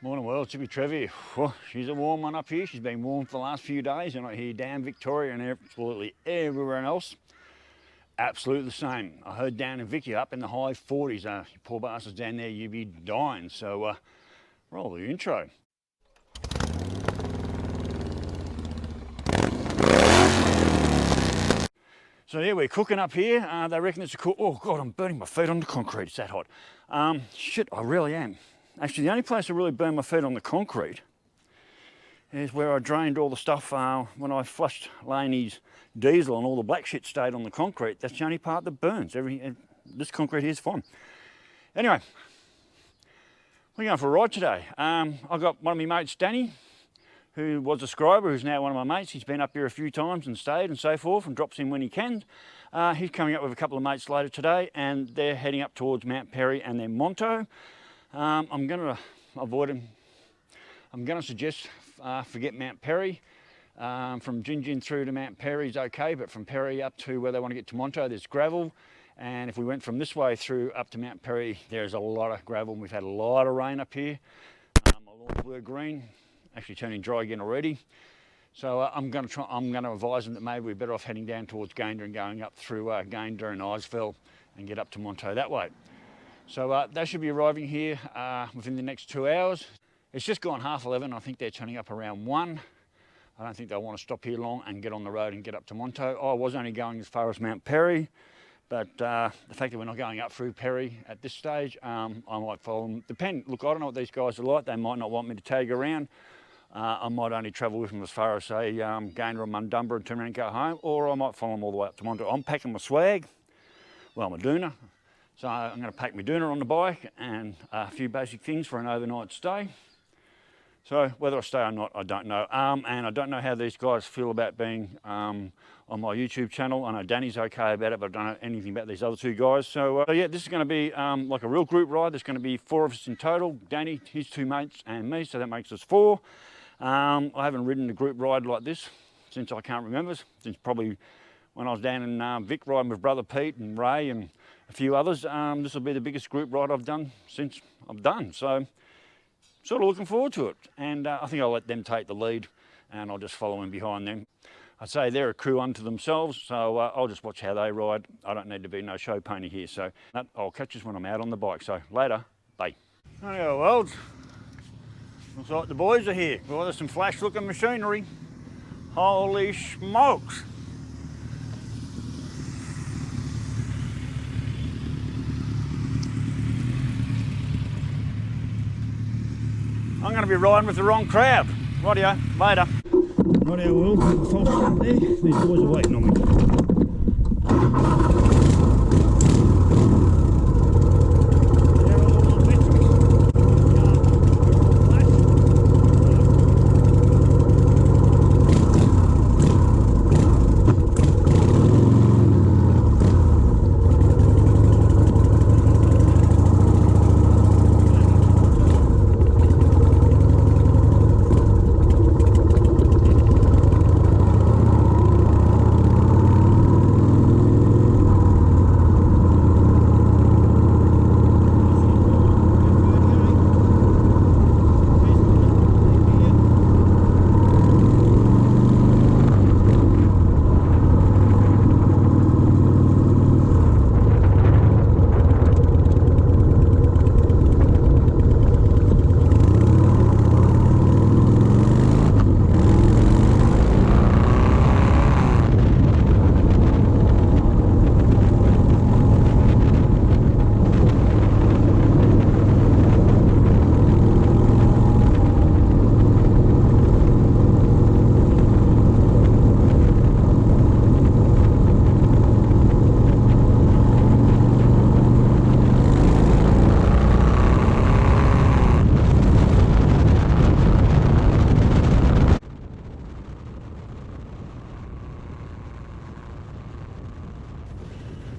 Morning world, Hippy Trev here. Whew, she's a warm one up here. She's been warm for the last few days, and I hear down Victoria and absolutely everywhere else, absolutely the same. I heard down in Vicky up in the high 40s. You poor bastards down there, you'd be dying. So roll the intro. So yeah, we're cooking up here. They reckon it's a cool. Oh God, I'm burning my feet on the concrete. It's that hot. Shit, I really am. Actually, the only place I really burn my feet on the concrete is where I drained all the stuff when I flushed Laney's diesel and all the black shit stayed on the concrete. That's the only part that burns. This concrete here is fine. Anyway, we're going for a ride today. I've got one of my mates, Danny, who was a scriber, who's now one of my mates. He's been up here a few times and stayed and so forth and drops in when he can. He's coming up with a couple of mates later today, and they're heading up towards Mount Perry and then Monto. I'm going to avoid him. I'm going to suggest forget Mount Perry. From Gin through to Mount Perry is okay, but from Perry up to where they want to get to Monto, there's gravel. And if we went from this way through up to Mount Perry, there's a lot of gravel. We've had a lot of rain up here. My lawns were green, actually turning dry again already. So I'm going to advise them that maybe we're better off heading down towards Gayndah and going up through Gayndah and Iceville and get up to Monto that way. So they should be arriving here within the next 2 hours. It's just gone 11:30. I think they're turning up around 1. I don't think they'll want to stop here long and get on the road and get up to Monto. I was only going as far as Mount Perry, but the fact that we're not going up through Perry at this stage, I might follow them. Look, I don't know what these guys are like. They might not want me to tag around. I might only travel with them as far as, say, Gayndah or Mundumba and turn around and go home, or I might follow them all the way up to Monto. I'm packing my swag, well, my doona. So I'm going to pack my doona on the bike and a few basic things for an overnight stay. So whether I stay or not, I don't know. And I don't know how these guys feel about being on my YouTube channel. I know Danny's okay about it, but I don't know anything about these other two guys. So yeah, this is going to be like a real group ride. There's going to be 4 of us in total. Danny, his 2 mates, and me, so that makes us 4. I haven't ridden a group ride like this since I can't remember, since probably when I was down in Vic riding with brother Pete and Ray and a few others. This will be the biggest group ride I've done since I've done. So sort of looking forward to it. And I think I'll let them take the lead and I'll just follow in behind them. I'd say they're a crew unto themselves, so I'll just watch how they ride. I don't need to be no show pony here. So I'll catch us when I'm out on the bike. So later, bye. Righto, well, looks like the boys are here. Well, there's some flash looking machinery. Holy smokes. I'm going to be riding with the wrong crowd. Rightio, later. Rightio, well, false start there. These boys are waiting on me.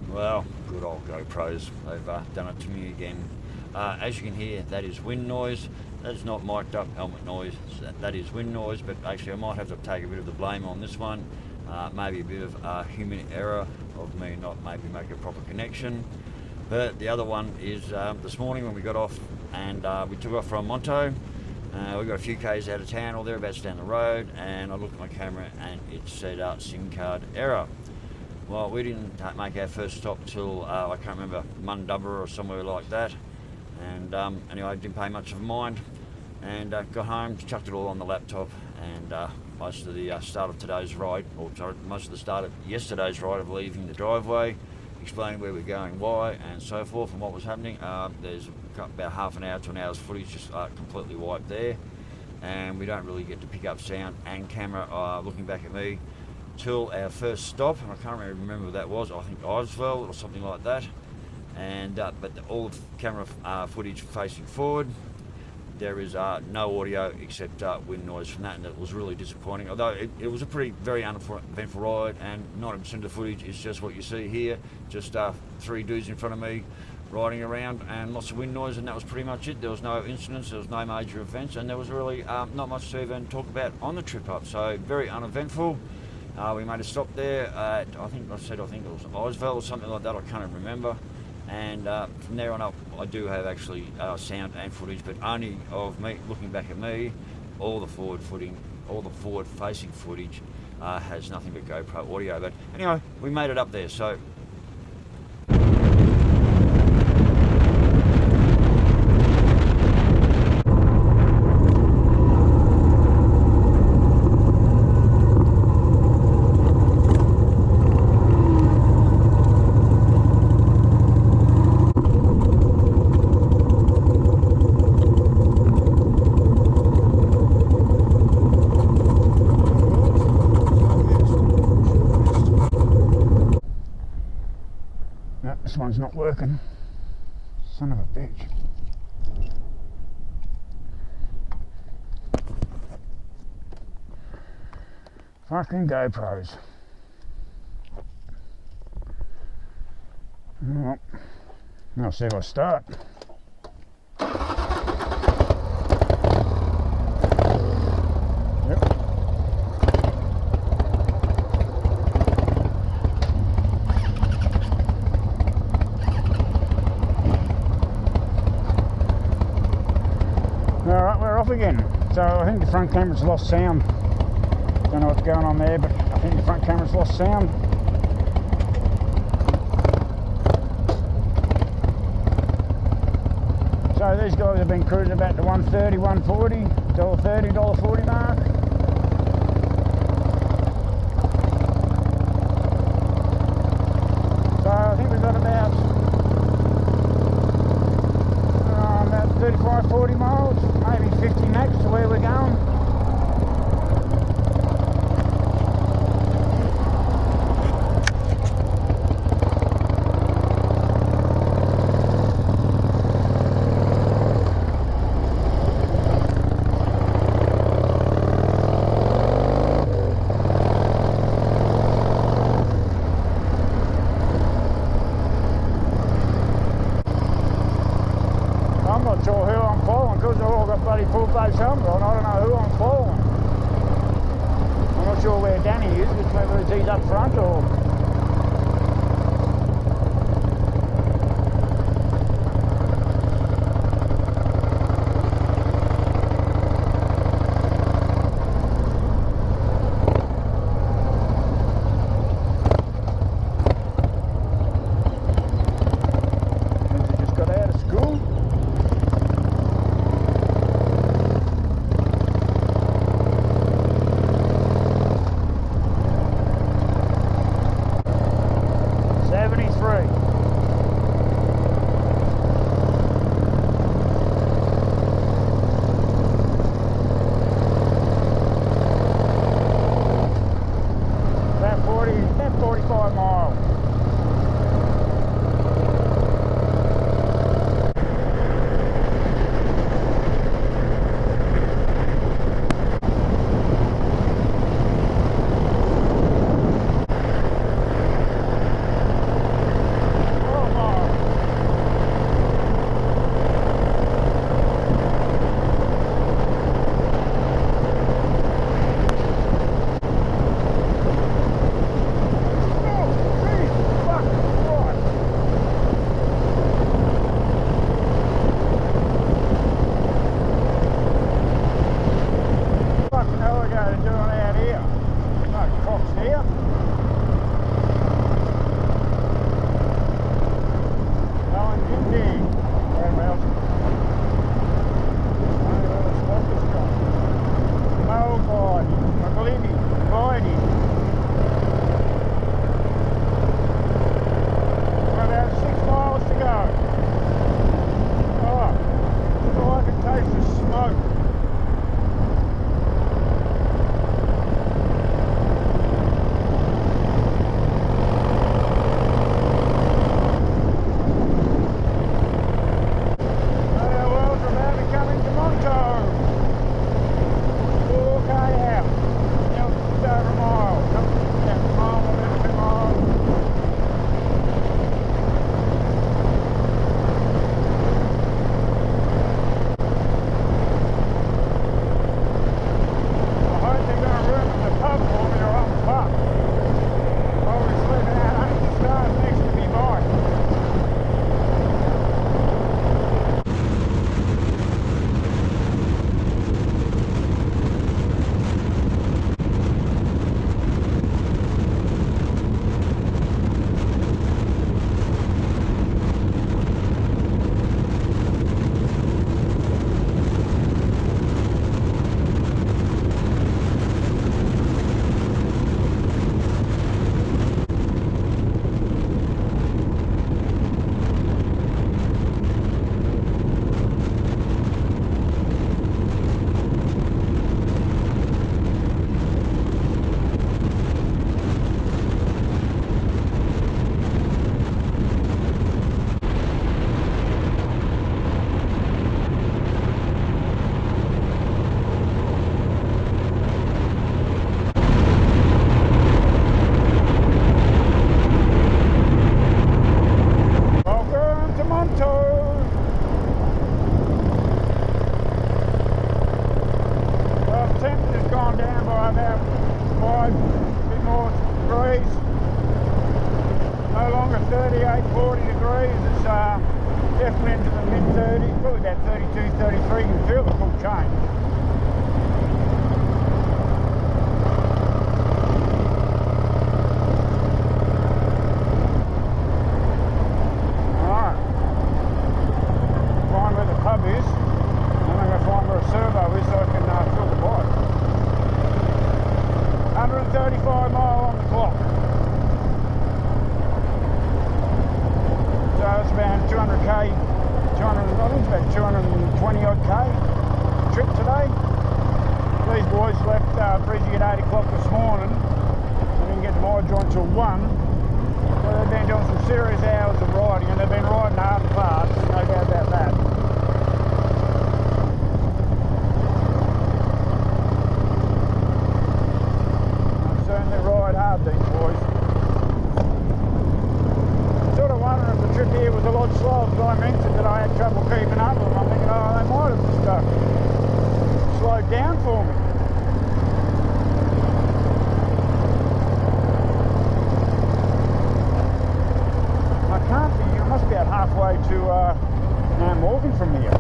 Well, good old GoPros, they've done it to me again. As you can hear, that is wind noise. That's not mic'd up helmet noise, that is wind noise, but actually I might have to take a bit of the blame on this one. Maybe a bit of human error of me not maybe making a proper connection. But the other one is this morning when we got off and we took off from Monto, We got a few k's out of town or thereabouts down the road, and I looked at my camera and it said SIM card error. Well, we didn't make our first stop till I can't remember, Monto or somewhere like that. And anyway, I didn't pay much of mind, and got home, chucked it all on the laptop, and most of the start of today's ride, or sorry, most of the start of yesterday's ride of leaving the driveway, explaining where we're going, why, and so forth, and what was happening. There's about half an hour to an hour's footage just completely wiped there, and we don't really get to pick up sound and camera looking back at me till our first stop, and I can't remember what that was. I think Ivesville or something like that. And but all the camera footage facing forward, there is no audio except wind noise from that, and it was really disappointing. Although it was a very uneventful ride, and 90% of the footage is just what you see here, just 3 dudes in front of me riding around and lots of wind noise, and that was pretty much it. There was no incidents, there was no major events, and there was really not much to even talk about on the trip up. So very uneventful. We made a stop there at, I think it was Ivesville or something like that, I can't even remember. And from there on up, I do have actually sound and footage, but only of me looking back at me. All the forward-facing footage has nothing but GoPro audio. But anyway, we made it up there. So. This one's not working. Son of a bitch. Fucking GoPros. Well, I'll see if I start. Yep. Alright, we're off again. So I think the front camera's lost sound. Don't know what's going on there, but I think the front camera's lost sound. So these guys have been cruising about the $1.30, $1.40, $1.30, $1.40 mark. So I think we've got about 35, 40 miles, maybe 50 max to where we're going. I'm not sure who I'm following because they've all got bloody full face helmets on. I don't know who I'm following. I'm not sure where Danny is, whether he's up front or... 3233, you can feel the cool change. Alright, find where the pub is, and I'm going to find where a servo is so I can fill the bike. 135 mile on the clock. So it's about 200k, I think it's about 220 odd k trip today. These boys left Brizzy at 8 o'clock this morning. They didn't get the mileage on till 1. So they've been doing some serious hours of riding, and they've been riding hard and fast, no doubt about that. I certainly ride hard, these boys. Sort of wondering if the trip here was a lot slower, because I mentioned that I had trouble keeping up with them. I'm thinking, oh, they might have just slowed down for me. I can't be, I must be about halfway to Mount Morgan from here.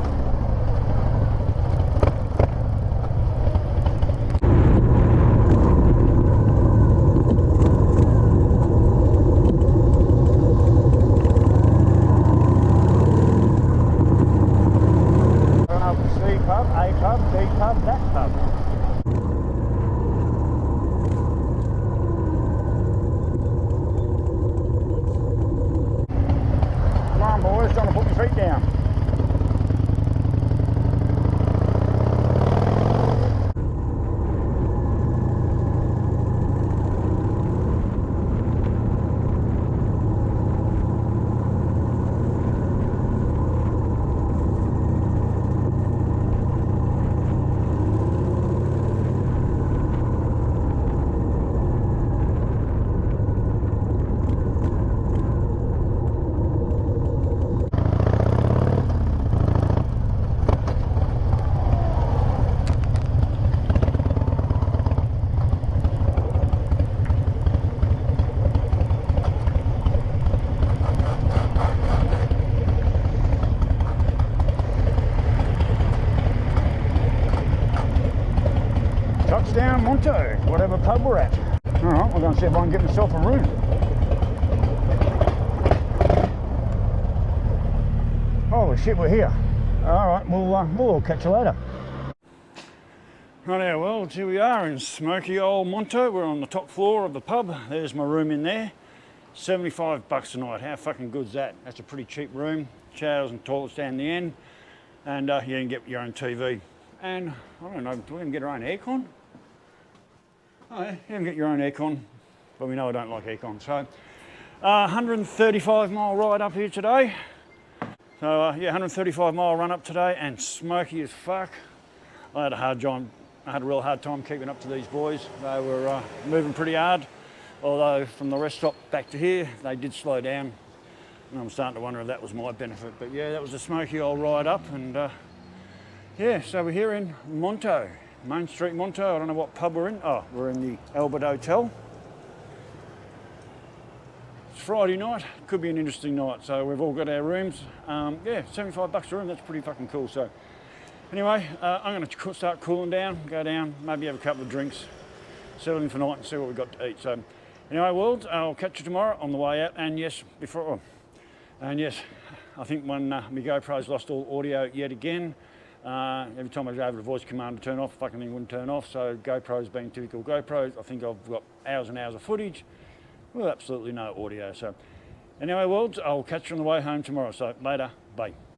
That pub. Come on boys, trying to put my feet down. Touchdown Monto, whatever pub we're at. Alright, we're going to see if I can get myself a room. Holy shit, we're here. Alright, we'll catch you later. Right, well, here we are in smoky old Monto. We're on the top floor of the pub. There's my room in there. $75 a night. How fucking good's that? That's a pretty cheap room. Showers and toilets down the end. And you can get your own TV. And, I don't know, do we even get our own aircon? Oh yeah, you can get your own aircon. But we know I don't like aircon. So, 135 mile ride up here today. So, yeah, 135 mile run up today and smoky as fuck. I had a real hard time keeping up to these boys. They were moving pretty hard. Although from the rest stop back to here, they did slow down. And I'm starting to wonder if that was my benefit. But yeah, that was a smoky old ride up. And yeah, so we're here in Monto, Main Street Monto. I don't know what pub we're in. Oh, we're in the Albert Hotel. It's Friday night. Could be an interesting night. So we've all got our rooms. Yeah, $75 a room. That's pretty fucking cool. So anyway, I'm going to start cooling down, go down, maybe have a couple of drinks, settle in for night and see what we've got to eat. So anyway, world, I'll catch you tomorrow on the way out. And yes, I think when my GoPro's lost all audio yet again. Every time I go over the voice command to turn off, fucking thing wouldn't turn off. So GoPros being typical GoPros, I think I've got hours and hours of footage with absolutely no audio. So anyway, world, I'll catch you on the way home tomorrow. So later, bye.